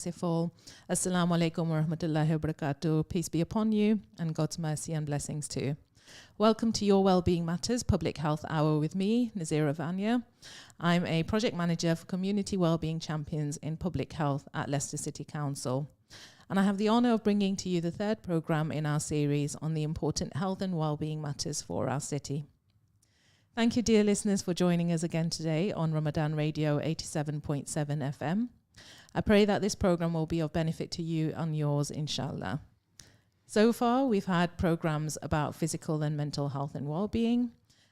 Sifal. Assalamu alaikum wa rahmatullahi wa barakatuh. Peace be upon you and God's mercy and blessings too. Welcome to your Wellbeing Matters Public Health Hour with me, Nazira Vania. I'm a project manager for Community Wellbeing Champions in Public Health at Leicester City Council. And I have the honour of bringing to you the third programme in our series on the important health and wellbeing matters for our city. Thank you, dear listeners, for joining us again today on Ramadan Radio 87.7 FM. I pray that this program will be of benefit to you and yours, inshallah. So far, we've had programs about physical and mental health and well-being,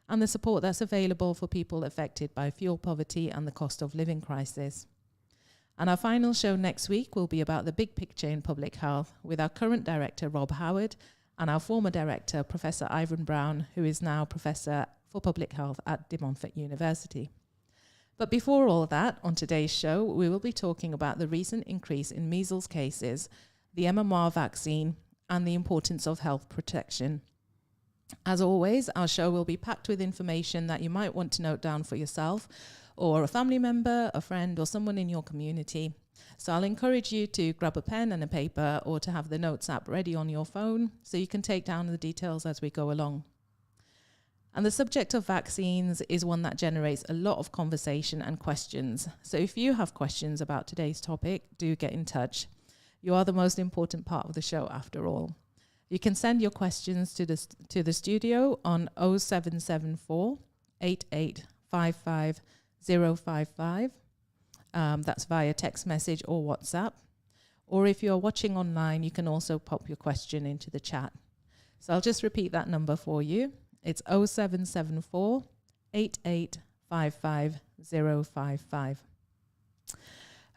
and the support that's available for people affected by fuel poverty and the cost of living crisis. And our final show next week will be about the big picture in public health with our current director, Rob Howard, and our former director, Professor Ivan Brown, who is now Professor for Public Health at De Montfort University. But before all that, on today's show, we will be talking about the recent increase in measles cases, the MMR vaccine, and the importance of health protection. As always, our show will be packed with information that you might want to note down for yourself, or a family member, a friend, or someone in your community. So I'll encourage you to grab a pen and a paper, or to have the Notes app ready on your phone, so you can take down the details as we go along. And the subject of vaccines is one that generates a lot of conversation and questions. So if you have questions about today's topic, do get in touch. You are the most important part of the show after all. You can send your questions to the studio on 0774 8855 055. That's via text message or WhatsApp. Or if you're watching online, you can also pop your question into the chat. So I'll just repeat that number for you. It's 0774 8855 055.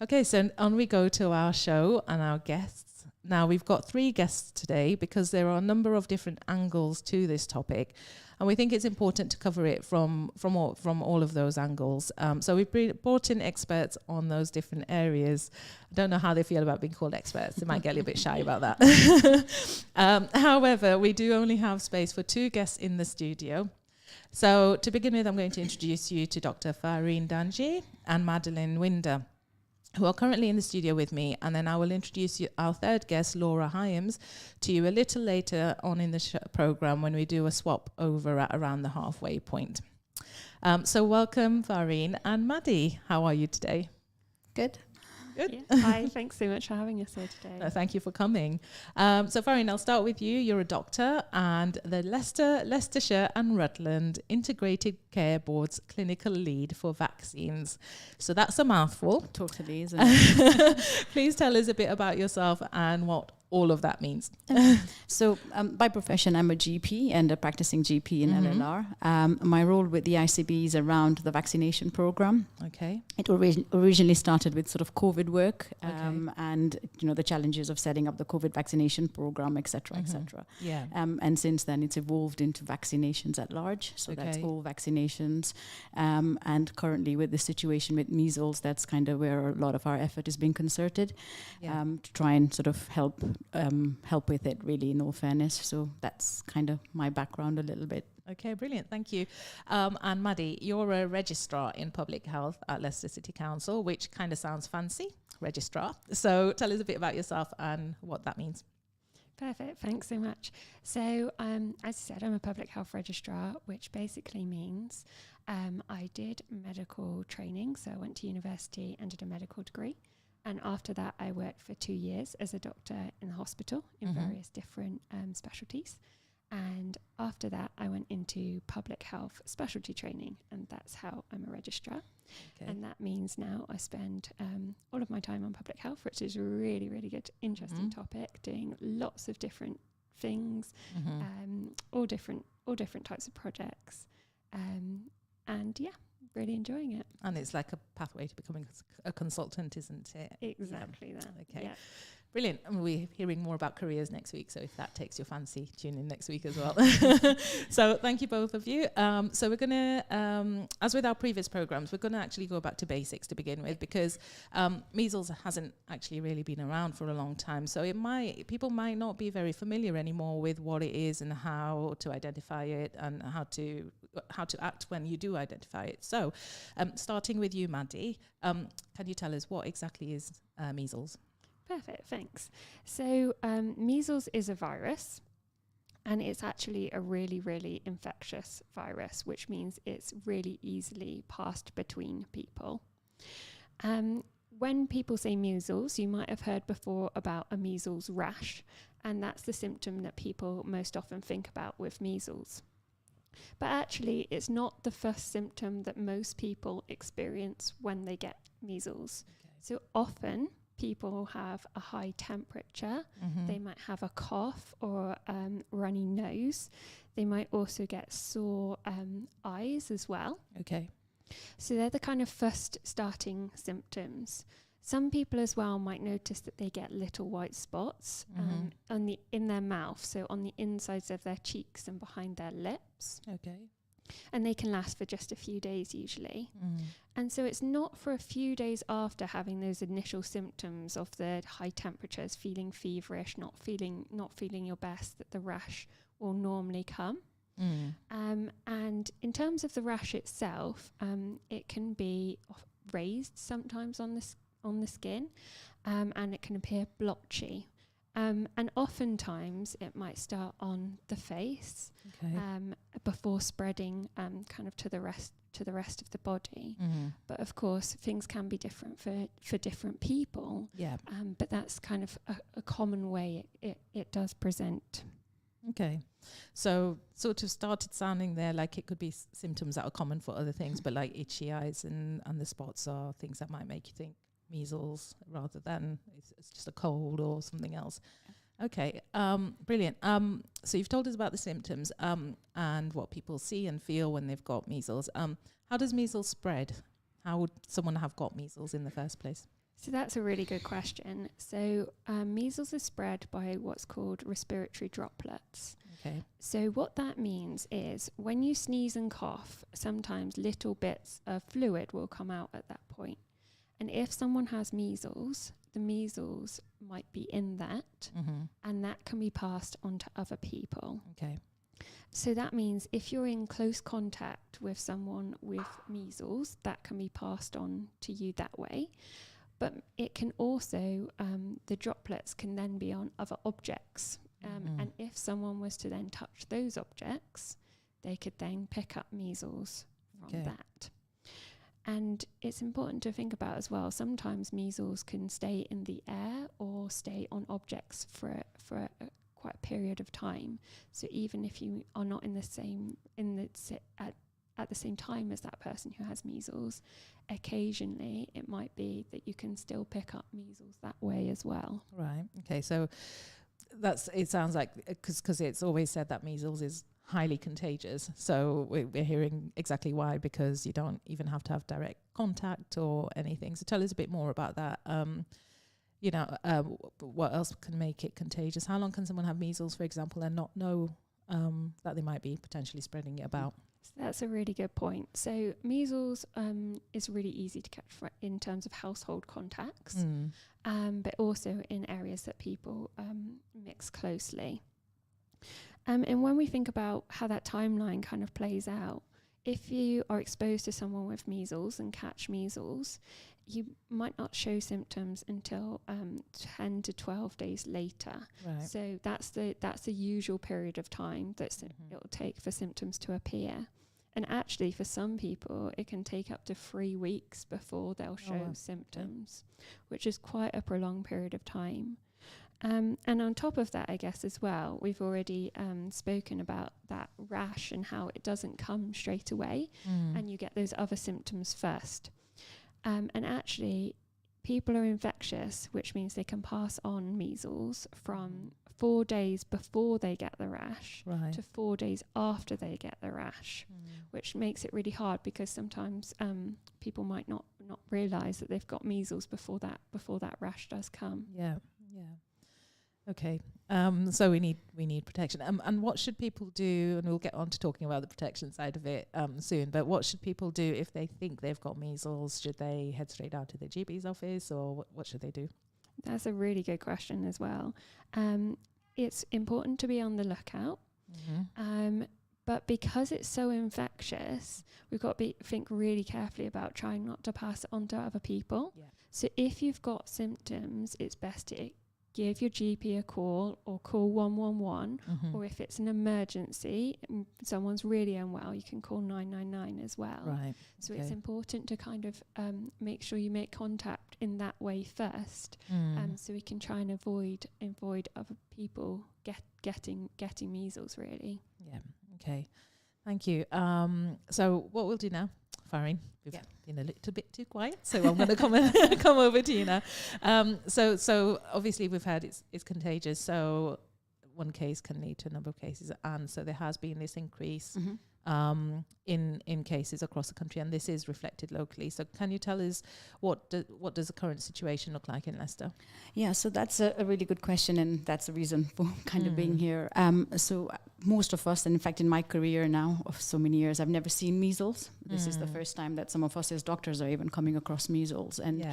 Okay, so on we go to our show and our guests. Now, we've got 3 guests today because there are a number of different angles to this topic, and we think it's important to cover it from all of those angles. So we've brought in experts on those different areas. I don't know how they feel about being called experts. They might get a little bit shy about that. However, we do only have space for 2 guests in the studio. So to begin with, I'm going to introduce you to Dr. Fahreen Dhanji and Madeleine, who are currently in the studio with me, and then I will introduce you, our third guest, Laura Hiams, to you a little later on in the program when we do a swap over at around the halfway point. So welcome, Fahreen and Maddie. How are you today? Good. Good. Yeah. Hi, thanks so much for having us here today. Thank you for coming. So Fahreen, I'll start with you. You're a doctor and the Leicestershire and Rutland Integrated Care Board's clinical lead for vaccines. So that's a mouthful. Totally, isn't it? Please tell us a bit about yourself and what all of that means. So by profession, I'm a GP and a practicing GP in LLR. My role with the ICB is around the vaccination program. Okay. It originally started with sort of COVID work and the challenges of setting up the COVID vaccination program, etc., etc. Yeah. And since then, it's evolved into vaccinations at large. So that's all vaccinations. And currently, with the situation with measles, that's kind of where a lot of our effort is being concerted to try and sort of help with it, really, in all fairness. So that's kind of my background a little bit. Okay, brilliant. Thank you. And Maddie, you're a registrar in public health at Leicester City Council, which kind of sounds fancy, registrar. So tell us a bit about yourself and what that means. Perfect. Thanks so much. So, as I said, I'm a public health registrar, which basically means I did medical training. So I went to university and did a medical degree. And after that, I worked for 2 years as a doctor in the hospital in various different specialties. And after that, I went into public health specialty training, and that's how I'm a registrar. Okay. And that means now I spend all of my time on public health, which is a really, really good, interesting topic, doing lots of different things, all different types of projects. And yeah, really enjoying it. And it's like a pathway to becoming a consultant, isn't it? Exactly that. Okay. Yeah. Brilliant. And we're hearing more about careers next week. So if that takes your fancy, tune in next week as well. So thank you, both of you. So we're going to, as with our previous programs, we're going to actually go back to basics to begin with, because measles hasn't actually really been around for a long time. So people might not be very familiar anymore with what it is and how to identify it and how to act when you do identify it. So starting with you, Maddie, can you tell us what exactly is measles? Perfect, thanks. So measles is a virus, and it's actually a really, really infectious virus, which means it's really easily passed between people. When people say measles, you might have heard before about a measles rash, and that's the symptom that people most often think about with measles. But actually, it's not the first symptom that most people experience when they get measles. Okay. So often, people have a high temperature. Mm-hmm. They might have a cough or runny nose. They might also get sore eyes as well. Okay. So they're the kind of first starting symptoms. Some people as well might notice that they get little white spots in their mouth, so on the insides of their cheeks and behind their lips. Okay. And they can last for just a few days usually. And so it's not for a few days after having those initial symptoms of the high temperatures, feeling feverish, not feeling your best, that the rash will normally come. And in terms of the rash itself, it can be raised sometimes on the skin, and it can appear blotchy. And oftentimes it might start on the face, before spreading kind of to the rest of the body. But of course, things can be different for different people. Yeah. But that's kind of a common way it does present. Okay. So sort of started sounding there like it could be symptoms that are common for other things, but like itchy eyes and the spots are things that might make you think measles rather than it's just a cold or something else. Okay, brilliant. So you've told us about the symptoms and what people see and feel when they've got measles. How does measles spread? How would someone have got measles in the first place? So that's a really good question. So measles is spread by what's called respiratory droplets. Okay. So what that means is when you sneeze and cough, sometimes little bits of fluid will come out at that point. And if someone has measles, the measles might be in that, and that can be passed on to other people. Okay. So that means if you're in close contact with someone with measles, that can be passed on to you that way. But it can also, the droplets can then be on other objects. And if someone was to then touch those objects, they could then pick up measles from that. And it's important to think about as well, sometimes measles can stay in the air or stay on objects for quite a period of time. So even if you are not at the same time as that person who has measles, occasionally it might be that you can still pick up measles that way as well. Right. Okay. So it sounds like, because it's always said that measles is highly contagious. So we're hearing exactly why, because you don't even have to have direct contact or anything. So tell us a bit more about that. What else can make it contagious? How long can someone have measles, for example, and not know that they might be potentially spreading it about? So that's a really good point. So measles is really easy to catch in terms of household contacts, but also in areas that people mix closely. And when we think about how that timeline kind of plays out, if you are exposed to someone with measles and catch measles, you might not show symptoms until 10 to 12 days later. Right. So that's the usual period of time that it'll take for symptoms to appear. And actually, for some people, it can take up to 3 weeks before they'll show symptoms, which is quite a prolonged period of time. And on top of that, I guess as well, we've already spoken about that rash and how it doesn't come straight away, and you get those other symptoms first. And actually, people are infectious, which means they can pass on measles from 4 days before they get the rash to 4 days after they get the rash, which makes it really hard because sometimes people might not realise that they've got measles before that rash does come. Yeah. Okay, so we need protection. And what should people do? And we'll get on to talking about the protection side of it soon. But what should people do if they think they've got measles? Should they head straight out to their GP's office, or what should they do? That's a really good question as well. It's important to be on the lookout, But because it's so infectious, we've got to think really carefully about trying not to pass it on to other people. Yeah. So if you've got symptoms, it's best to give your GP a call or call 111. Or if it's an emergency, someone's really unwell, you can call 999 as well. Right. So it's important to kind of make sure you make contact in that way first, so we can try and avoid other people getting measles, really. Yeah. Okay. Thank you. So what we'll do now, Fahreen, we've been a little bit too quiet, so I'm going to come over to you now. So obviously we've had it's contagious. So one case can lead to a number of cases, and so there has been this increase in cases across the country, and this is reflected locally. So can you tell us what does the current situation look like in Leicester? Yeah, so that's a really good question, and that's the reason for kind of being here. So most of us, and in fact in my career now of so many years, I've never seen measles. This is the first time that some of us as doctors are even coming across measles, and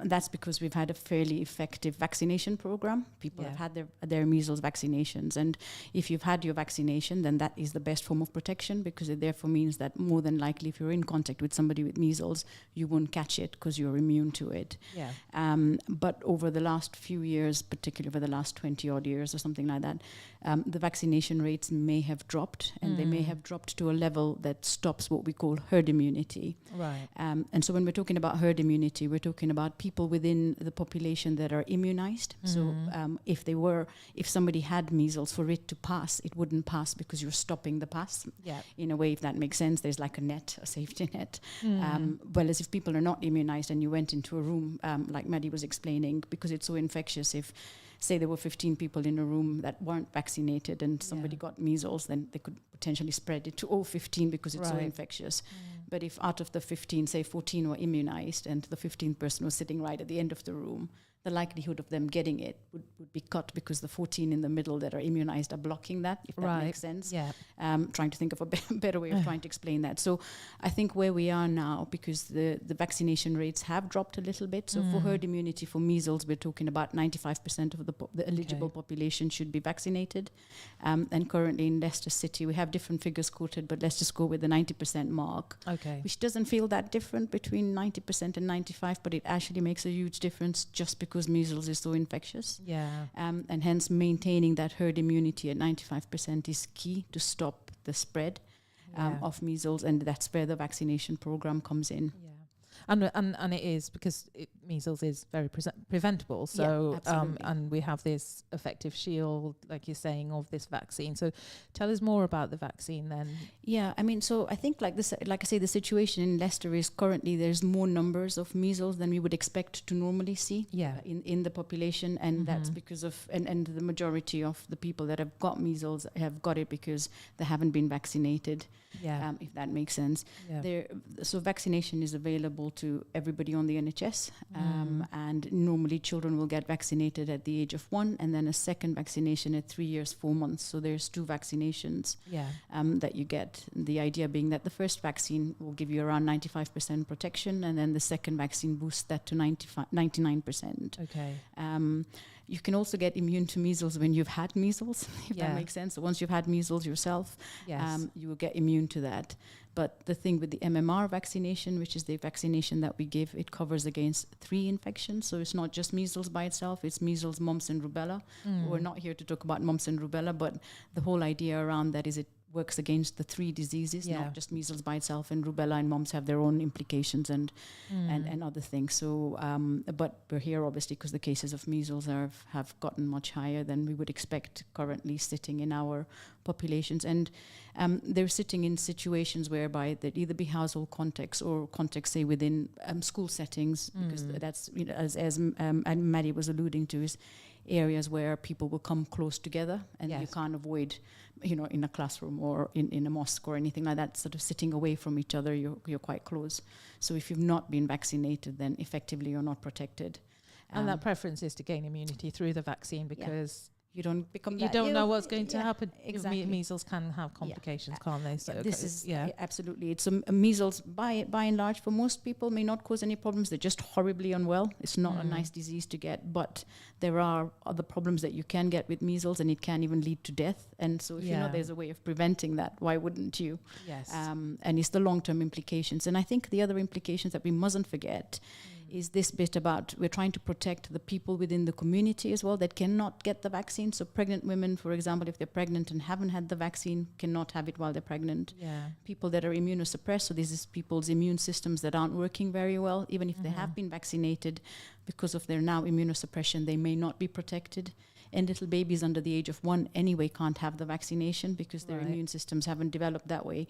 that's because we've had a fairly effective vaccination program. People have had their measles vaccinations, and if you've had your vaccination, then that is the best form of protection, because it therefore means that more than likely if you're in contact with somebody with measles, you won't catch it because you're immune to it. But over the last few years, particularly over the last 20 odd years or something like that, the vaccination rates may have dropped, and they may have dropped to a level that stops what we call herd immunity. Right. And so when we're talking about herd immunity, we're talking about people within the population that are immunized. So if somebody had measles, for it to pass, it wouldn't pass because you're stopping the pass. In a way, if that makes sense, there's like a safety net. Whereas if people are not immunized and you went into a room, like Maddie was explaining, because it's so infectious, if say there were 15 people in a room that weren't vaccinated and somebody got measles, then they could potentially spread it to all 15 because it's so infectious. But if out of the 15, say 14 were immunized and the 15th person was sitting right at the end of the room, the likelihood of them getting it would be cut because the 14 in the middle that are immunized are blocking that, if that makes sense. Trying to think of a better way of trying to explain that. So I think where we are now, because the vaccination rates have dropped a little bit, so for herd immunity for measles, we're talking about 95% of the eligible population should be vaccinated. And currently in Leicester City, we have different figures quoted, but let's just go with the 90% mark, which doesn't feel that different between 90% and 95%, but it actually makes a huge difference just because measles is so infectious. And hence maintaining that herd immunity at 95% is key to stop the spread of measles, and that's where the vaccination program comes in. And it is because measles is very preventable. So and we have this effective shield, like you're saying, of this vaccine. So tell us more about the vaccine then. Yeah, I mean, so I think like I say, the situation in Leicester is currently there's more numbers of measles than we would expect to normally see in the population, and that's because of and the majority of the people that have got measles have got it because they haven't been vaccinated. If that makes sense. So vaccination is available to everybody on the NHS, and normally children will get vaccinated at the age of 1, and then a second vaccination at 3 years, 4 months. So there's 2 vaccinations that you get. The idea being that the first vaccine will give you around 95% protection, and then the second vaccine boosts that to 99%. You can also get immune to measles when you've had measles, if that makes sense. So once you've had measles yourself, you will get immune to that. But the thing with the MMR vaccination, which is the vaccination that we give, it covers against 3 infections. So it's not just measles by itself, it's measles, mumps and rubella. We're not here to talk about mumps and rubella, but the whole idea around that is it works against the 3 diseases, not just measles by itself, and rubella and mumps have their own implications and other things. So, but we're here obviously because the cases of measles have gotten much higher than we would expect currently sitting in our populations, and they're sitting in situations whereby they'd either be household contexts or contexts, say, within school settings, because that's, you know, as Maddie was alluding to, is areas where people will come close together, and you can't avoid, you know, in a classroom or in a mosque or anything like that, sort of sitting away from each other, you're quite close. So if you've not been vaccinated, then effectively you're not protected. And that preference is to gain immunity through the vaccine because you don't become you that don't ill. know what's going to happen. Exactly. Measles can have complications, can't they? So This is absolutely. It's a measles by and large for most people may not cause any problems. They're just horribly unwell. It's not a nice disease to get, but there are other problems that you can get with measles, and it can even lead to death. And so if you know there's a way of preventing that, why wouldn't you? Yes. And it's the long-term implications. And I think the other implications that we mustn't forget is this bit about we're trying to protect the people within the community as well that cannot get the vaccine. So pregnant women, for example, if they're pregnant and haven't had the vaccine, cannot have it while they're pregnant. Yeah. People that are immunosuppressed, so this is people's immune systems that aren't working very well, even if they have been vaccinated, because of their now immunosuppression, they may not be protected. And little babies under the age of 1 anyway can't have the vaccination because their immune systems haven't developed that way.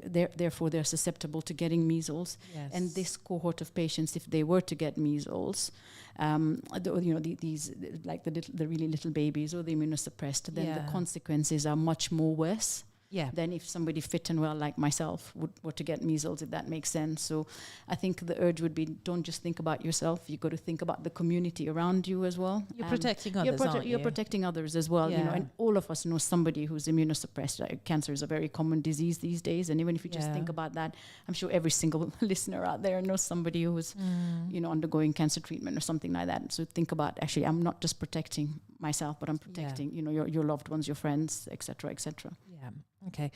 Therefore they're susceptible to getting measles. Yes. And this cohort of patients, if they were to get measles, these like the really little babies or the immunosuppressed, then the consequences are much more worse than if somebody fit and well like myself were to get measles, if that makes sense. So I think the urge would be, don't just think about yourself, you've got to think about the community around you as well. You're protecting others, aren't you? You're protecting others as well, and all of us know somebody who's immunosuppressed. Cancer is a very common disease these days, and even if you just think about that, I'm sure every single listener out there knows somebody who's undergoing cancer treatment or something like that. So think about, actually, I'm not just protecting myself, but I'm protecting your loved ones, your friends, etc., etc. Yeah. Okay.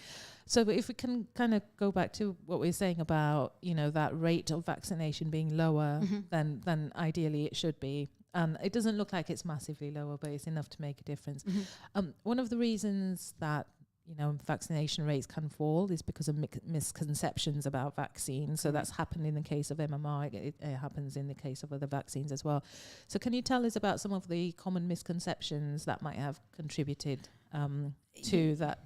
So if we can kind of go back to what we were saying about, that rate of vaccination being lower than ideally it should be. And it doesn't look like it's massively lower, but it's enough to make a difference. One of the reasons that vaccination rates can fall is because of misconceptions about vaccines. So that's happened in the case of MMR. It happens in the case of other vaccines as well. So can you tell us about some of the common misconceptions that might have contributed to that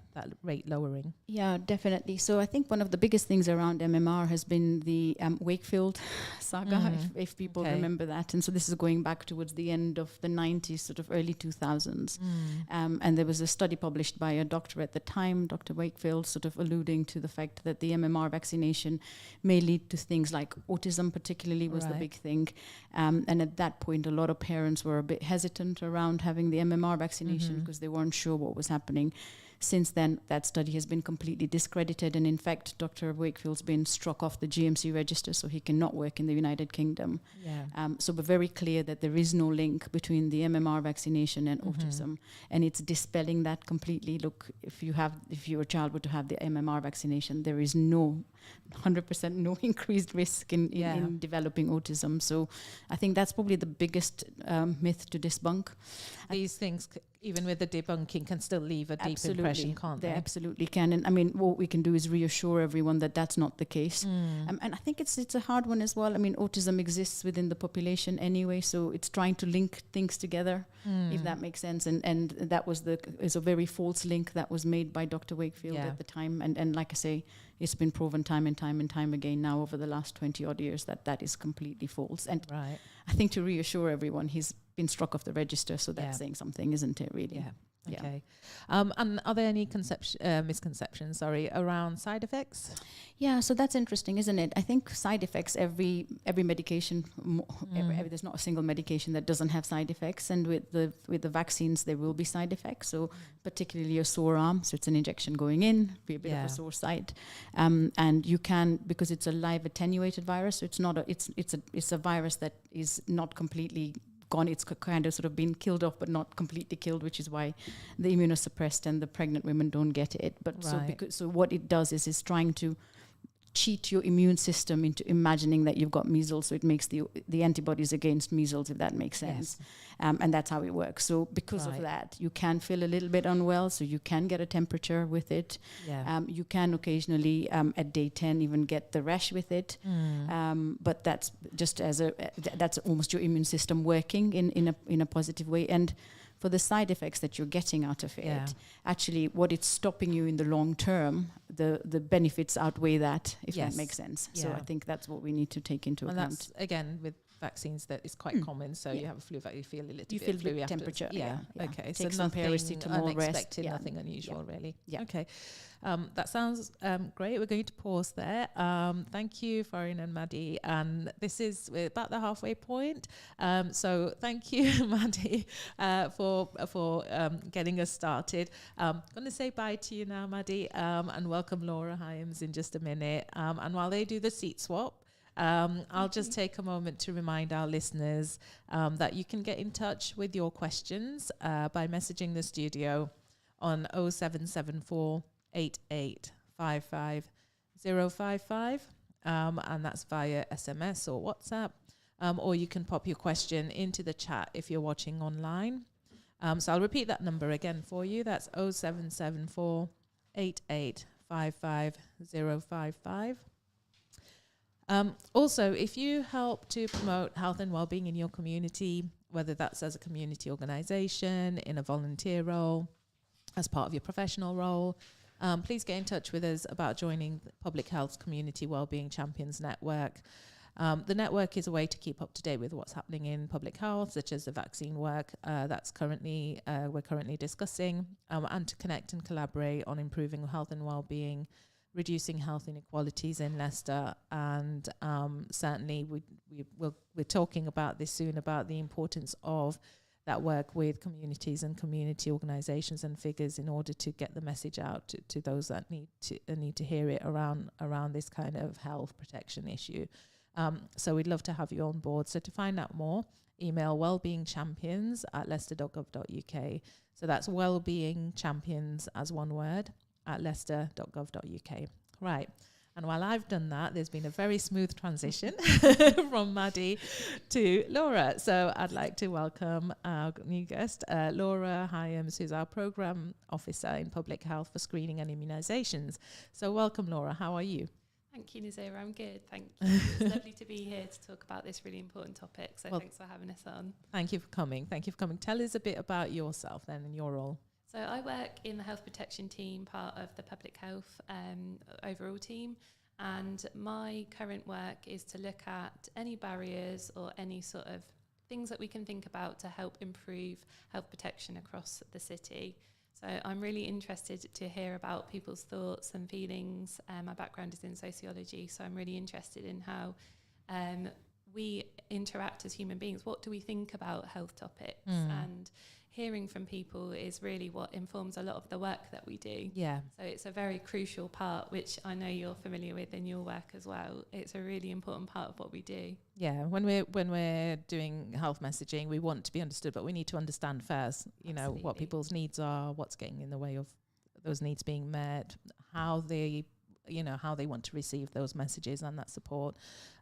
rate lowering? Yeah, definitely. So I think one of the biggest things around MMR has been the Wakefield saga, if people remember that. And so this is going back towards the end of the 90s, sort of early 2000s. And there was a study published by a doctor at the time, Dr. Wakefield, sort of alluding to the fact that the MMR vaccination may lead to things like autism, particularly was the big thing. And at that point, a lot of parents were a bit hesitant around having the MMR vaccination because they weren't sure what was happening. Since then, that study has been completely discredited, and in fact, Dr. Wakefield's been struck off the GMC register, so he cannot work in the United Kingdom. So we're very clear that there is no link between the MMR vaccination and autism, and it's dispelling that completely. Look, if your child were to have the MMR vaccination, there is 100% no increased risk in developing autism. So I think that's probably the biggest myth to debunk. These things, even with the debunking, can still leave a deep impression, can't they? They absolutely can. And I mean, what we can do is reassure everyone that that's not the case. And I think it's a hard one as well. I mean, autism exists within the population anyway, so it's trying to link things together, if that makes sense. And that is a very false link that was made by Dr. Wakefield at the time. And like I say, it's been proven time and time again now over the last 20 odd years that is completely false. And I think to reassure everyone, he's been struck off the register, so that's saying something, isn't it, really? Okay. And are there any misconceptions around side effects? Yeah, so that's interesting, isn't it? I think side effects, every medication, there's not a single medication that doesn't have side effects, and with the vaccines there will be side effects. So particularly a sore arm, so it's an injection going in, be a bit of a sore site, and you can, because it's a live attenuated virus, so it's a virus that is not completely gone. It's kind of sort of been killed off, but not completely killed, which is why the immunosuppressed and the pregnant women don't get it. But so what it does is it's trying to cheat your immune system into imagining that you've got measles, so it makes the antibodies against measles, if that makes sense. And that's how it works. So because of that, you can feel a little bit unwell, so you can get a temperature with it. You can occasionally at day 10 even get the rash with it. But that's just that's almost your immune system working in a positive way. And for the side effects that you're getting out of it, actually what it's stopping you in the long term, the benefits outweigh that, if that makes sense. So I think that's what we need to take into account. That's, again, with vaccines that is quite common. So you have a flu, you feel a little bit of flu after. Temperature. Yeah. Okay. Take so some nothing unexpected, rest. nothing unusual, really. Yeah. Okay. That sounds great. We're going to pause there. Thank you, Fahreen and Maddie. And this is about the halfway point. So thank you, Maddie, for getting us started. I'm going to say bye to you now, Maddie, and welcome Laura Hiams in just a minute. And while they do the seat swap, I'll just take a moment to remind our listeners that you can get in touch with your questions by messaging the studio on 0774 8855 055, and that's via SMS or WhatsApp, or you can pop your question into the chat if you're watching online. So I'll repeat that number again for you. That's 0774 8855 055. Also, if you help to promote health and well-being in your community, whether that's as a community organisation, in a volunteer role, as part of your professional role, please get in touch with us about joining the Public Health Community Wellbeing Champions Network. The network is a way to keep up to date with what's happening in public health, such as the vaccine work we're currently discussing, and to connect and collaborate on improving health and well-being, reducing health inequalities in Leicester, and certainly we're talking about this soon, about the importance of that work with communities and community organisations and figures in order to get the message out to those that need to hear it around this kind of health protection issue. So we'd love to have you on board. So to find out more, email wellbeingchampions@leicester.gov.uk. So that's wellbeingchampions as one word @leicester.gov.uk. Right. And while I've done that, there's been a very smooth transition from Maddie to Laura. So I'd like to welcome our new guest, Laura Hiams, who's our Programme Officer in Public Health for Screening and Immunisations. So welcome, Laura. How are you? Thank you, Nazira. I'm good. Thank you. It's lovely to be here to talk about this really important topic. So thanks for having us on. Thank you for coming. Tell us a bit about yourself then and your role. So I work in the health protection team, part of the public health overall team. And my current work is to look at any barriers or any sort of things that we can think about to help improve health protection across the city. So I'm really interested to hear about people's thoughts and feelings. My background is in sociology, so I'm really interested in how we interact as human beings. What do we think about health topics? And hearing from people is really what informs a lot of the work that we do. Yeah. So it's a very crucial part, which I know you're familiar with in your work as well. It's a really important part of what we do. Yeah. When we're doing health messaging, we want to be understood, but we need to understand first, know, what people's needs are, what's getting in the way of those needs being met, how they want to receive those messages and that support.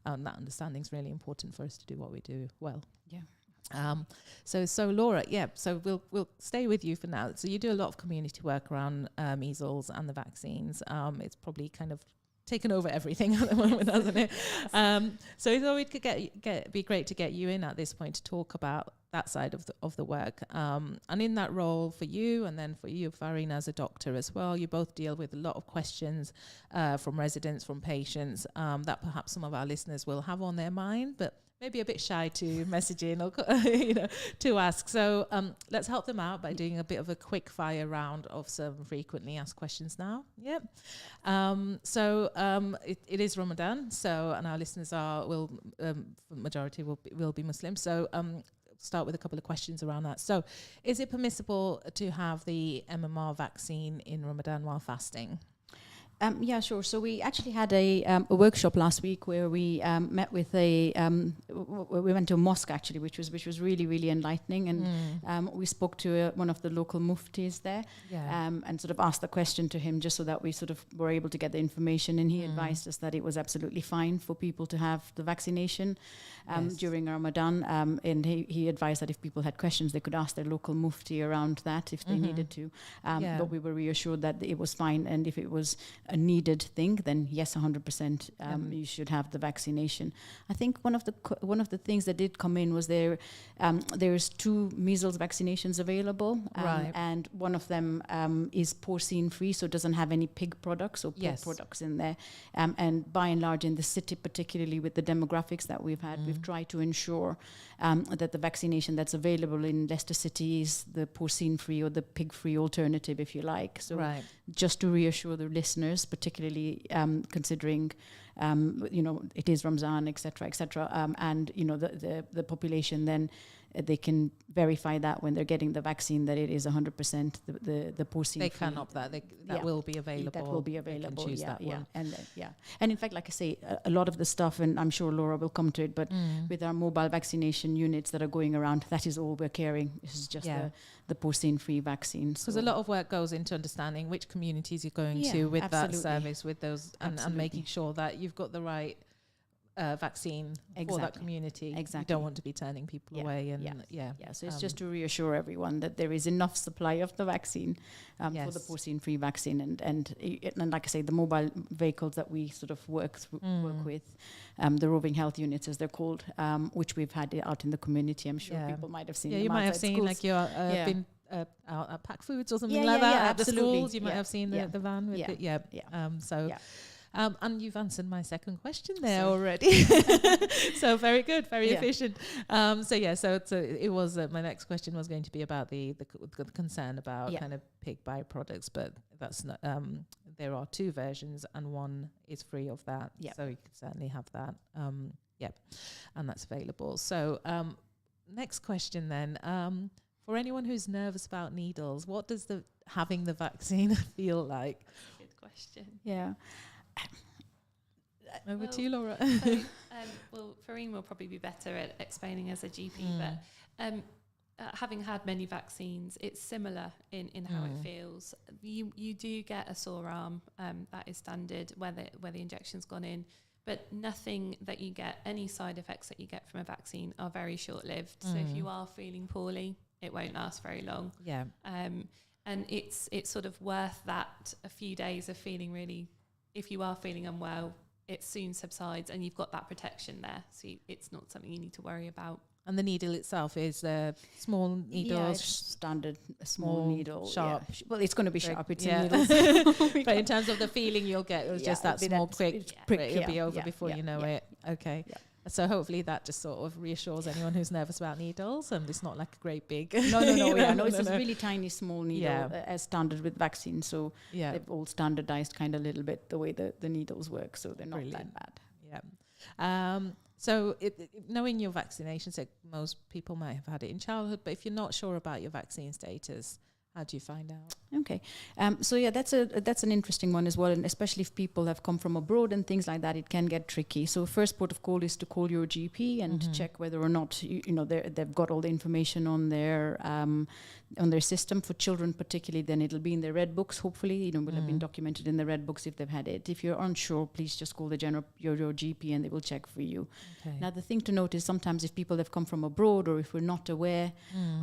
That understanding is really important for us to do what we do well. Yeah. So Laura, so we'll stay with you for now. So you do a lot of community work around measles and the vaccines. It's probably kind of taken over everything at the moment, hasn't it? So we thought we could be great to get you in at this point to talk about that side of the work. And in that role for you, and then for you, Fahreen, as a doctor as well, you both deal with a lot of questions from residents, from patients, that perhaps some of our listeners will have on their mind, but maybe a bit shy to message in or to ask. So let's help them out by doing a bit of a quick fire round of some frequently asked questions now. Yep. It is Ramadan, and our listeners majority will be Muslim. So start with a couple of questions around that. So is it permissible to have the MMR vaccine in Ramadan while fasting? Yeah, sure. So we actually had a workshop last week where we met with we went to a mosque actually, which was really, really enlightening, and we spoke to one of the local muftis there, and sort of asked the question to him just so that we sort of were able to get the information, and he advised us that it was absolutely fine for people to have the vaccination during Ramadan, and he advised that if people had questions they could ask their local mufti around that if they needed to, but we were reassured that it was fine, and if it was a needed thing, then yes, 100%, you should have the vaccination. I think one of the things that did come in was there's 2 measles vaccinations available, and one of them is porcine free, so it doesn't have any pig products or pork products in there. And by and large, in the city, particularly with the demographics that we've had, we've tried to ensure that the vaccination that's available in Leicester City is the porcine free or the pig free alternative, if you like. So just to reassure the listeners, particularly considering it is Ramzan, etc., and the population, then they can verify that when they're getting the vaccine that it is 100% the porcine. They can opt that. That will be available. That will be available. Choose that one. And in fact, like I say, a lot of the stuff, and I'm sure Laura will come to it, but with our mobile vaccination units that are going around, that is all we're carrying. This is just the porcine-free vaccine. Because a lot of work goes into understanding which communities you're going to with that service, with those, and making sure that you've got the right vaccine for that community. Exactly. You don't want to be turning people away. And so it's just to reassure everyone that there is enough supply of the vaccine for the porcine-free vaccine, and like I say, the mobile vehicles that we sort of work with, the roving health units as they're called, which we've had out in the community. I'm sure people might have seen. Yeah, them you might have seen schools. like you're been out at Pack Foods or something like that at the schools. You might have seen the van with it. And you've answered my second question there already. So very good, very efficient. So it was my next question was going to be about the concern about kind of pig byproducts, but that's not. There are 2 versions, and one is free of that. So you can certainly have that. And that's available. So next question then. For anyone who's nervous about needles, what does having the vaccine feel like? Good question. Yeah. Over to you, Laura. Fahreen will probably be better at explaining as a GP, but having had many vaccines, it's similar in how it feels. You do get a sore arm, that is standard where the injection's gone in, but nothing that you get, any side effects that you get from a vaccine are very short-lived. So if you are feeling poorly, it won't last very long. Yeah. And it's sort of worth that a few days of feeling really. If you are feeling unwell, it soon subsides, and you've got that protection there. So it's not something you need to worry about. And the needle itself is a small needle, it's standard, a small needle, sharp. Yeah. Well, it's going to be sharp. It's a needle. But in terms of the feeling you'll get, it's just that small, quick prick. It'll be over before you know it. Okay. Yeah. So hopefully that just sort of reassures anyone who's nervous about needles, and it's not like a great big. No, it's just really tiny, small needle as standard with vaccines. So they've all standardized kind of a little bit the way the needles work, so they're not that bad. Yeah. So knowing your vaccination, so most people might have had it in childhood, but if you're not sure about your vaccine status, how do you find out? Okay, that's an interesting one as well, and especially if people have come from abroad and things like that, it can get tricky. So first port of call is to call your GP and check whether or not they've got all the information on their system. For children particularly, then it'll be in their red books. Hopefully, will have been documented in the red books if they've had it. If you're unsure, please just call your GP and they will check for you. Okay. Now the thing to note is sometimes if people have come from abroad, or if we're not aware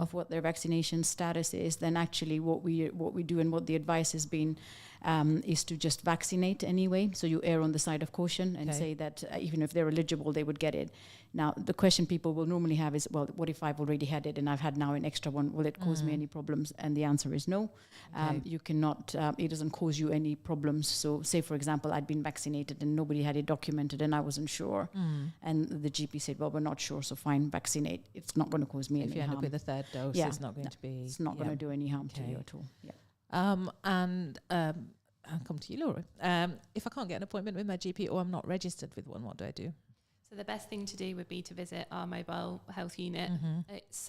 of what their vaccination status is, then actually what we do and what the advice has been is to just vaccinate anyway. So you err on the side of caution and say that even if they're eligible, they would get it. Now, the question people will normally have is, well, what if I've already had it and I've had now an extra one? Will it cause me any problems? And the answer is no. You cannot, it doesn't cause you any problems. So say, for example, I'd been vaccinated and nobody had it documented and I wasn't sure. And the GP said, well, we're not sure, so fine, vaccinate. It's not going to cause me any harm. If you end up with a third dose, it's not going to be... It's not going to do any harm to you at all. Yeah. I'll come to you, Laura. If I can't get an appointment with my GP or I'm not registered with one, what do I do? So the best thing to do would be to visit our mobile health unit.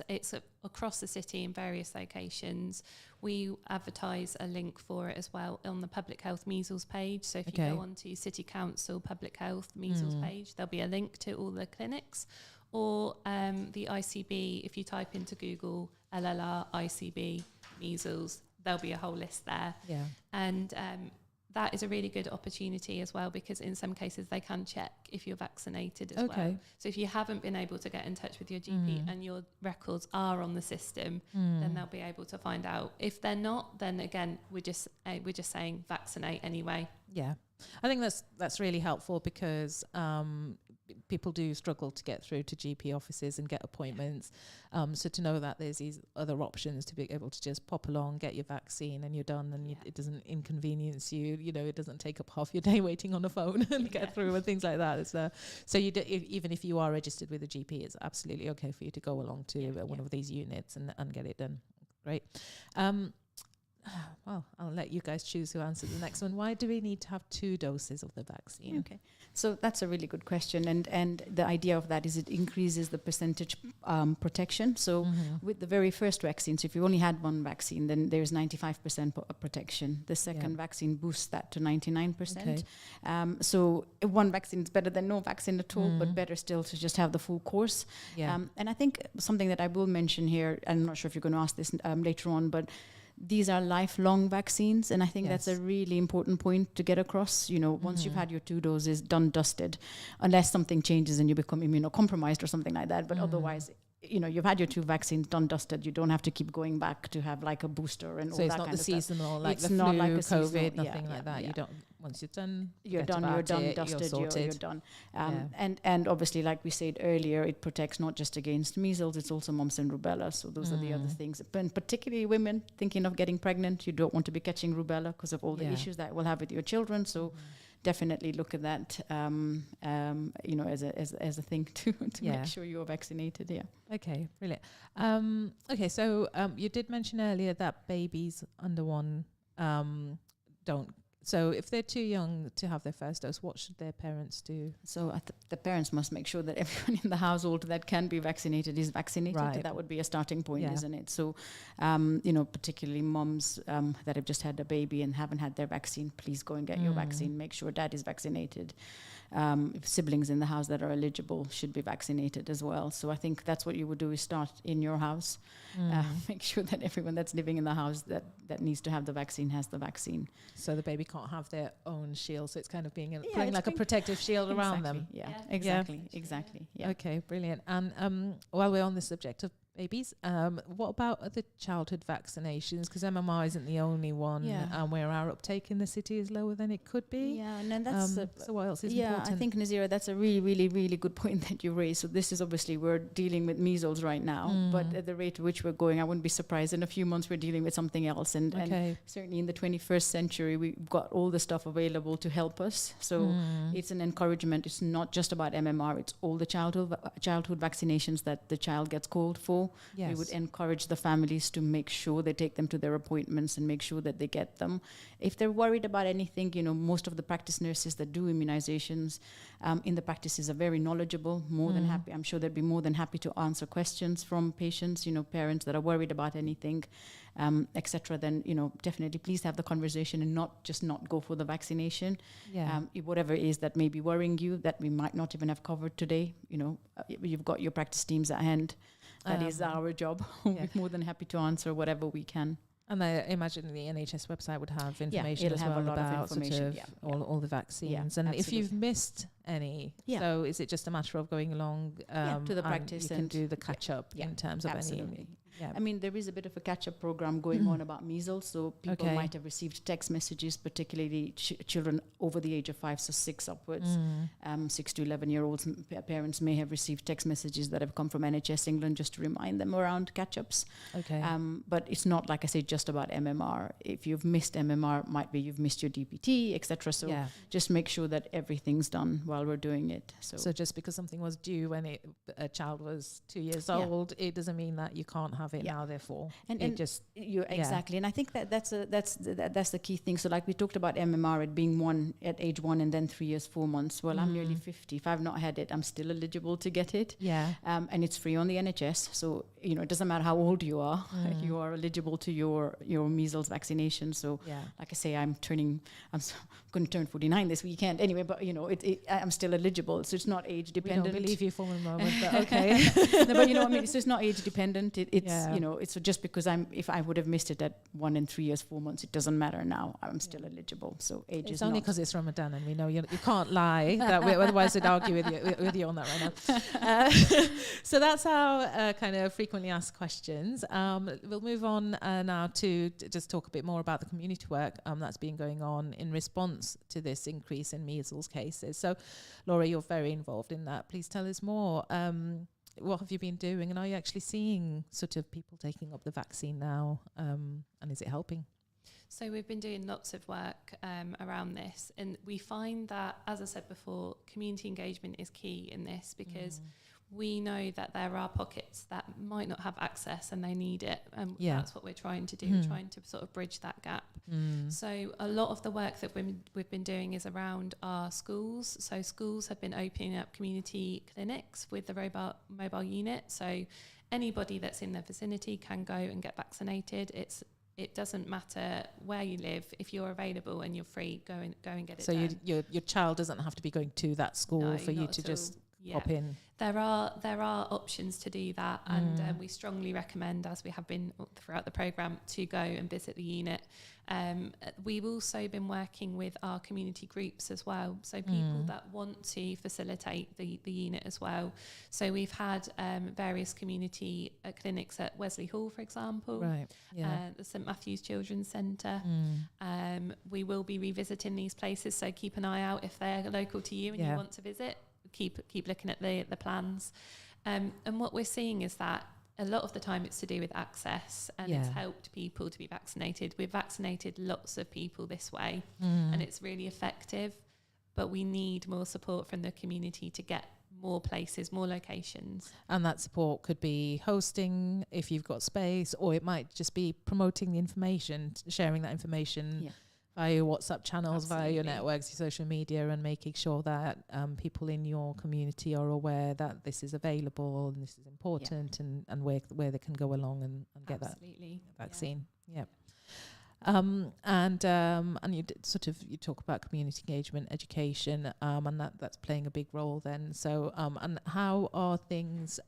It's across the city in various locations. We advertise a link for it as well on the Public Health Measles page. So if you go onto City Council Public Health Measles page, there'll be a link to all the clinics. Or the ICB, if you type into Google LLR ICB measles, there'll be a whole list there. Yeah. And that is a really good opportunity as well, because in some cases they can check if you're vaccinated as well. So if you haven't been able to get in touch with your GP and your records are on the system, then they'll be able to find out. If they're not, then again, we're just saying vaccinate anyway. Yeah, I think that's really helpful, because people do struggle to get through to GP offices and get appointments. So to know that there's these other options to be able to just pop along, get your vaccine, and you're done, and it doesn't inconvenience you. You know, it doesn't take up half your day waiting on the phone and get through and things like that. So you even if you are registered with a GP, it's absolutely okay for you to go along to one of these units and get it done. Great. Well, I'll let you guys choose who answers the next one. Why do we need to have 2 doses of the vaccine? Okay, so that's a really good question, and the idea of that is it increases the percentage protection. So with the very first vaccine, so if you only had one vaccine, then there's 95% protection. The second vaccine boosts that to 99%. So one vaccine is better than no vaccine at all, but better still to just have the full course. And I think something that I will mention here, I'm not sure if you're going to ask this later on, but these are lifelong vaccines, and I think that's a really important point to get across. You know, once you've had your 2 doses, done, dusted, unless something changes and you become immunocompromised or something like that. But otherwise, you know, you've had your 2 vaccines, done, dusted. You don't have to keep going back to have like a booster and all that kind of stuff. So it's not the seasonal, like the flu, like COVID, nothing like that. You don't. Once you're done, you're done, dusted, you're done. And obviously, like we said earlier, it protects not just against measles, it's also mumps and rubella. So those are the other things. And particularly women thinking of getting pregnant, you don't want to be catching rubella because of all the issues that will have with your children. So definitely look at that, you know, as a thing to make sure you're vaccinated. Yeah. Okay, brilliant. Okay, so you did mention earlier that babies under 1 don't. So if they're too young to have their first dose, what should their parents do? So the parents must make sure that everyone in the household that can be vaccinated is vaccinated. Right. That would be a starting point, isn't it? So, you know, particularly moms that have just had a baby and haven't had their vaccine, please go and get your vaccine. Make sure dad is vaccinated. Siblings in the house that are eligible should be vaccinated as well. So I think that's what you would do, is start in your house. Make sure that everyone that's living in the house that needs to have the vaccine has the vaccine. So the baby can't have their own shield. So it's kind of putting like a protective shield around them. Exactly. Yeah. Okay, brilliant. And while we're on the subject of babies, what about other childhood vaccinations? Because MMR isn't the only one, where our uptake in the city is lower than it could be. Yeah, and that's so what else is important? I think, Nazira, that's a really, really, really good point that you raised. So this is obviously, we're dealing with measles right now, but at the rate at which we're going, I wouldn't be surprised in a few months we're dealing with something else. And certainly in the 21st century, we've got all the stuff available to help us. So it's an encouragement. It's not just about MMR. It's all the childhood vaccinations that the child gets called for. Yes. We would encourage the families to make sure they take them to their appointments and make sure that they get them. If they're worried about anything, you know, most of the practice nurses that do immunizations in the practices are very knowledgeable, more than happy. I'm sure they'd be more than happy to answer questions from patients, you know, parents that are worried about anything, etc. Then, you know, definitely please have the conversation and not go for the vaccination. Whatever it is that may be worrying you that we might not even have covered today, you know, you've got your practice teams at hand. That is our job. We're more than happy to answer whatever we can. And I imagine the NHS website would have information it'll as have well a lot about of information. All the vaccines. And absolutely. if you've missed any, so is it just a matter of going along to the practice you can do the catch up in terms of any. Yeah. I mean, there is a bit of a catch-up program going on about measles, so people might have received text messages, particularly children over the age of 5, so 6 upwards. 6 to 11-year-olds, parents may have received text messages that have come from NHS England just to remind them around catch-ups. But it's not, like I say, just about MMR. If you've missed MMR, might be you've missed your DPT, etc. So just make sure that everything's done while we're doing it. So just because something was due when a child was 2 years old, it doesn't mean that you can't have it now, therefore. And just exactly. And I think that's the key thing. So like we talked about MMR, it being 1 at age 1 and then 3 years 4 months. Well, I'm nearly 50. If I've not had it, I'm still eligible to get it. And it's free on the NHS. So it doesn't matter how old you are, you are eligible to your measles vaccination. So, like I say, I'm going to turn 49 this weekend anyway, but I'm still eligible, so it's not age dependent. We don't believe you for a moment, but okay. No, but so it's not age dependent. It's just because if I would have missed it at 1 and 3 years, 4 months, it doesn't matter now. I'm still eligible. So age is only because it's Ramadan, and we know you can't lie. Otherwise, we'd argue with you on that right now. So that's our kind of frequently asked questions. We'll move on now to just talk a bit more about the community work that's been going on in response to this increase in measles cases. So, Laura, you're very involved in that. Please tell us more. What have you been doing, and are you actually seeing sort of people taking up the vaccine now, and is it helping? So we've been doing lots of work around this, and we find that, as I said before, community engagement is key in this, because we know that there are pockets that might not have access and they need it, and that's what we're trying to do. We're trying to sort of bridge that gap. So a lot of the work that we've been doing is around our schools. So schools have been opening up community clinics with the mobile unit, so anybody that's in their vicinity can go and get vaccinated. It doesn't matter where you live. If you're available and you're free, go and get it done. So your child doesn't have to be going to that school for you to just pop in. There are options to do that, and we strongly recommend, as we have been throughout the programme, to go and visit the unit. We've also been working with our community groups as well, so people that want to facilitate the unit as well. So we've had various community clinics at Wesley Hall, for example, the St Matthew's Children's Centre. We will be revisiting these places, so keep an eye out if they're local to you and you want to visit. Keep looking at the plans, and what we're seeing is that a lot of the time it's to do with access, and it's helped people to be vaccinated. We've vaccinated lots of people this way, and it's really effective, but we need more support from the community to get more places, more locations. And that support could be hosting if you've got space, or it might just be promoting the information, sharing that information via your WhatsApp channels, via your networks, your social media, and making sure that people in your community are aware that this is available and this is important, and where they can go along and get that vaccine. And you talk about community engagement, education, and that's playing a big role then. So and how are things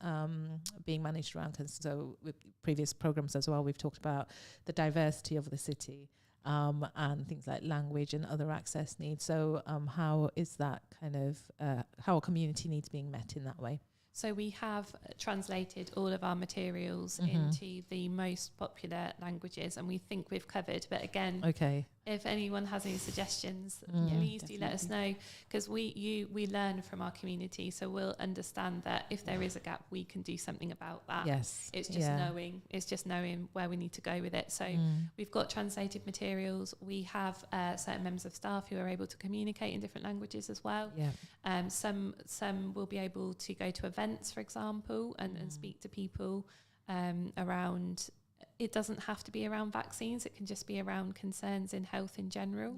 being managed around? So with previous programs as well, we've talked about the diversity of the city. And things like language and other access needs. So how is that kind of, how are community needs being met in that way? So we have translated all of our materials into the most popular languages, and we think we've covered. But again, if anyone has any suggestions, please do let us know, because we learn from our community, so we'll understand that if there is a gap, we can do something about that. It's just knowing where we need to go with it. So we've got translated materials. We have certain members of staff who are able to communicate in different languages as well. Some will be able to go to events, for example, and speak to people around. It doesn't have to be around vaccines. It can just be around concerns in health in general.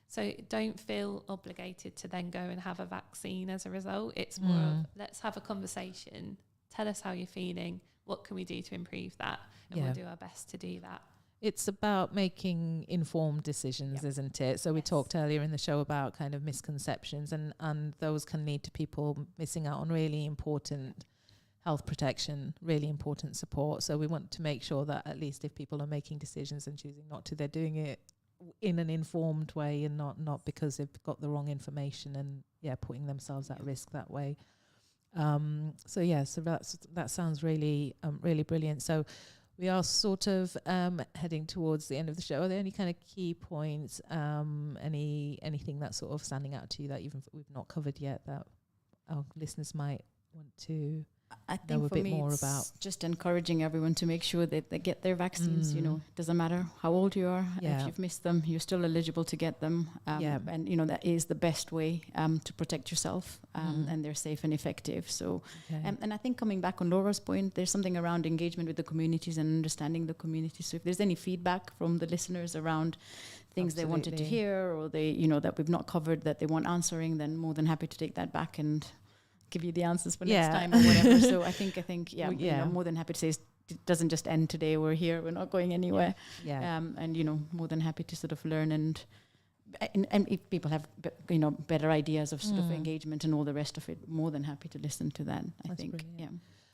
So don't feel obligated to then go and have a vaccine as a result. It's more of, let's have a conversation. Tell us how you're feeling. What can we do to improve that? And we'll do our best to do that. It's about making informed decisions, isn't it? So we talked earlier in the show about kind of misconceptions, and those can lead to people missing out on really important health protection, really important support. So we want to make sure that at least if people are making decisions and choosing not to, they're doing it in an informed way, and not because they've got the wrong information and putting themselves at risk that way. So that sounds really really brilliant. So we are sort of heading towards the end of the show. Are there any kind of key points, anything that's sort of standing out to you that we've not covered yet that our listeners might want to I think know a for bit me more it's about? Just encouraging everyone to make sure that they get their vaccines. You know, it doesn't matter how old you are. If you've missed them, you're still eligible to get them. And you know, that is the best way to protect yourself, and they're safe and effective. So and I think coming back on Laura's point, there's something around engagement with the communities and understanding the community. So if there's any feedback from the listeners around things they wanted to hear, or they, you know, that we've not covered that they want answering, then more than happy to take that back and give you the answers for next time or whatever. So I think I'm more than happy to say it doesn't just end today. We're here. We're not going anywhere. Yeah. And more than happy to sort of learn and if people have better ideas of sort of engagement and all the rest of it, more than happy to listen to that. I think. Brilliant. Yeah.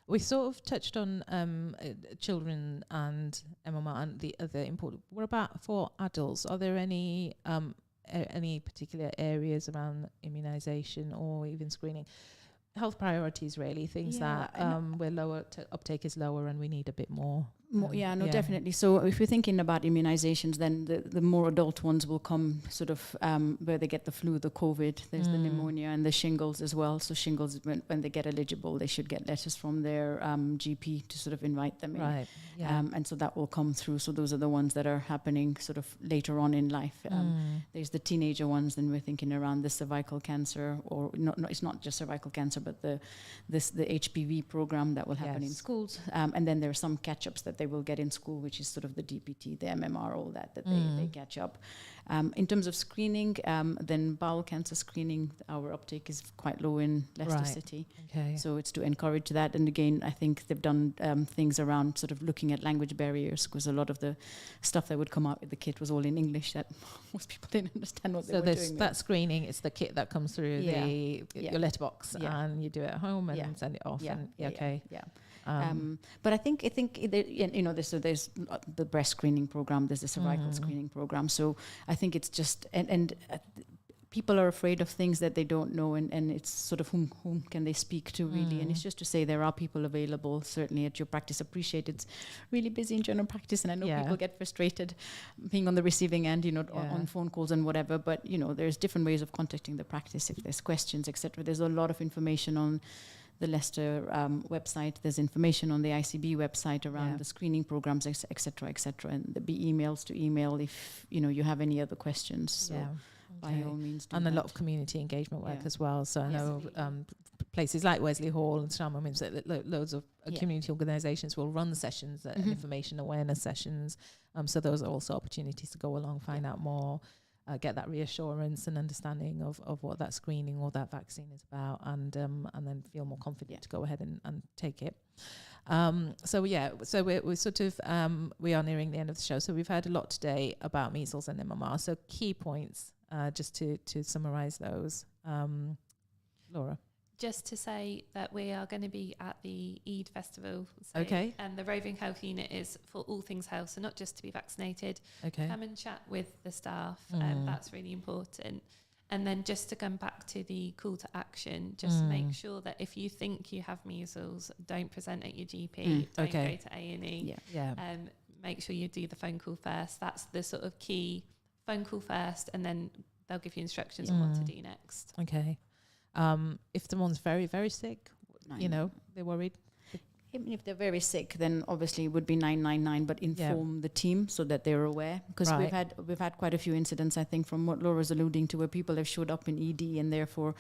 We sort of touched on children and MMR and the other important. What about for adults? Are there any particular areas around immunisation or even screening? Health priorities, really, things that where lower uptake is lower and we need a bit more. Definitely. So if you're thinking about immunizations, then the more adult ones will come sort of where they get the flu, the COVID, there's the pneumonia and the shingles as well. So shingles, when they get eligible, they should get letters from their GP to sort of invite them in. Right. Yeah. And so that will come through. So those are the ones that are happening sort of later on in life. There's the teenager ones, then we're thinking around the cervical cancer, or it's not just cervical cancer, but the HPV program that will happen in schools. And then there are some catch-ups that they will get in school, which is sort of the DPT, the MMR, all that they catch up. In terms of screening, then bowel cancer screening, our uptake is quite low in Leicester City. Okay. So it's to encourage that. And again, I think they've done things around sort of looking at language barriers, because a lot of the stuff that would come out with the kit was all in English that most people didn't understand what they were doing. So that screening, it's the kit that comes through your letterbox and you do it at home and send it off. But I think there's the breast screening program, there's the cervical screening program. So I think it's just and people are afraid of things that they don't know, and it's sort of whom can they speak to really, and it's just to say there are people available certainly at your practice. Appreciate it's really busy in general practice, and I know people get frustrated being on the receiving end, on phone calls and whatever, but there's different ways of contacting the practice if there's questions, etc. There's a lot of information on the Leicester website. There's information on the ICB website around the screening programs, etc., and there'll be emails to email if you have any other questions. So by all means, and a lot of community engagement work as well. So I know places like Wesley Hall and Shamrock means that loads of community organisations will run sessions, information awareness sessions. So those are also opportunities to go along, find out more. Get that reassurance and understanding of what that screening or that vaccine is about, and then feel more confident to go ahead and take it. So we're sort of we are nearing the end of the show. So we've heard a lot today about measles and MMR. So key points, just to summarise those. Laura. Just to say that we are going to be at the Eid Festival. And the Roving Health Unit is for all things health, so not just to be vaccinated. Come and chat with the staff. That's really important. And then just to come back to the call to action, just make sure that if you think you have measles, don't present at your GP, don't go to A&E. Make sure you do the phone call first. That's the sort of key. Phone call first, and then they'll give you instructions on what to do next. If someone's very, very sick, they're worried. Even if they're very sick, then obviously it would be 999, but inform the team so that they're aware. Because we've had quite a few incidents, I think, from what Laura's alluding to, where people have showed up in ED, and therefore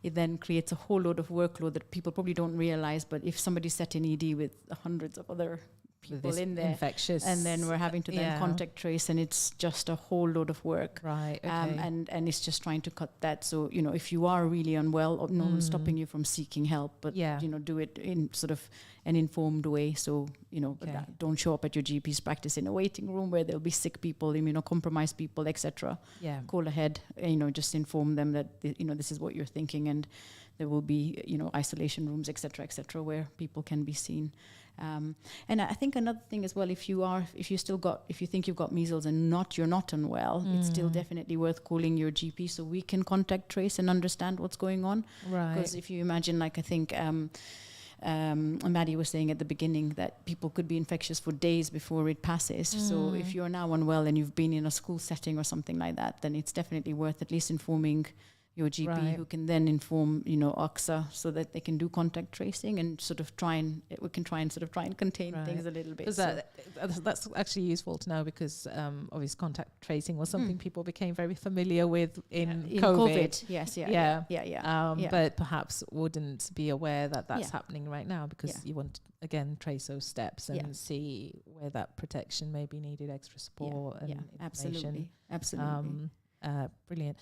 it then creates a whole load of workload that people probably don't realize. But if somebody's set in ED with hundreds of other people in there, infectious, and then we're having to then contact trace, and it's just a whole load of work, and it's just trying to cut that. So if you are really unwell, no one's stopping you from seeking help, but do it in sort of an informed way. So but don't show up at your GP's practice in a waiting room where there'll be sick people, immunocompromised people, etc. Call ahead, just inform them that this is what you're thinking, and there will be isolation rooms, etc., where people can be seen. And I think another thing as well, if you think you've got measles and you're not unwell, it's still definitely worth calling your GP so we can contact trace and understand what's going on. Because if you imagine, like I think Maddie was saying at the beginning, that people could be infectious for days before it passes. So if you're now unwell and you've been in a school setting or something like that, then it's definitely worth at least informing your GP, who can then inform, AXA, so that they can do contact tracing and sort of try and contain things a little bit. That's actually useful to know, because obviously contact tracing was something people became very familiar with in COVID. Yes, but perhaps wouldn't be aware that that's happening right now, because you want to, again, trace those steps and see where that protection may be needed, extra support and information. Absolutely. Brilliant.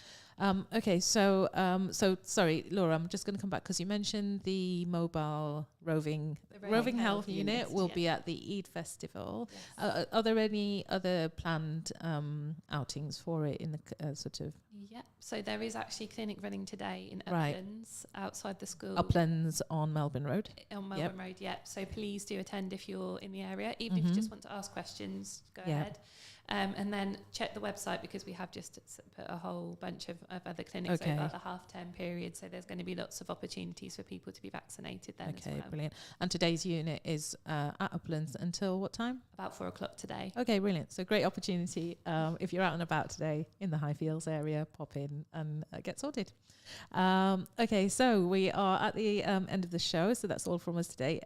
So sorry, Laura, I'm just going to come back, because you mentioned the mobile roving Roving health Health unit Units, will yeah. be at the Eid Festival. Yes. Are there any other planned outings for it in the sort of Yep. So there is actually clinic running today in Right. Uplands outside the school. Uplands on Melbourne Road? On Melbourne Road, yep. So please do attend if you're in the area. Even if you just want to ask questions, go ahead. And then check the website, because we have just put a whole bunch of other clinics over the half-term period. So there's going to be lots of opportunities for people to be vaccinated then as well. Brilliant. And today's unit is at Uplands until what time? About 4 o'clock today. Okay, brilliant. So great opportunity. If you're out and about today in the Highfields area, pop in and get sorted. Okay, so we are at the end of the show. So that's all from us today.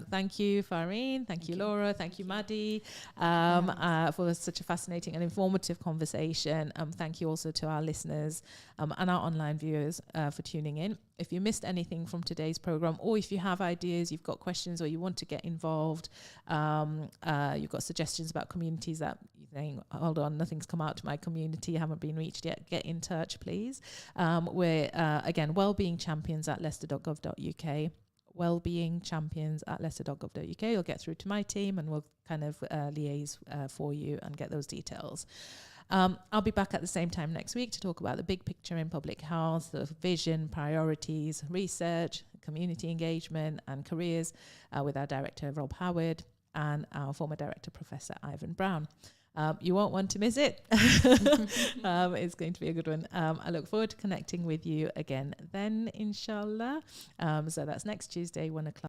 Thank you, Fahreen. Thank you, Laura. Thank you, Maddie, for such a fascinating and informative conversation. Thank you also to our listeners and our online viewers for tuning in. If you missed anything from today's program, or if you have ideas, you've got questions, or you want to get involved, you've got suggestions about communities that you're saying, hold on, nothing's come out to my community, haven't been reached yet, get in touch, please. We're, again, Wellbeing Champions at leicester.gov.uk. Wellbeing Champions at leicester.gov.uk. You'll get through to my team and we'll kind of liaise for you and get those details. I'll be back at the same time next week to talk about the big picture in public health, the vision, priorities, research, community engagement and careers with our director, Rob Howard, and our former director, Professor Ivan Brown. You won't want to miss it. It's going to be a good one. I look forward to connecting with you again then, inshallah. So that's next Tuesday, 1 o'clock.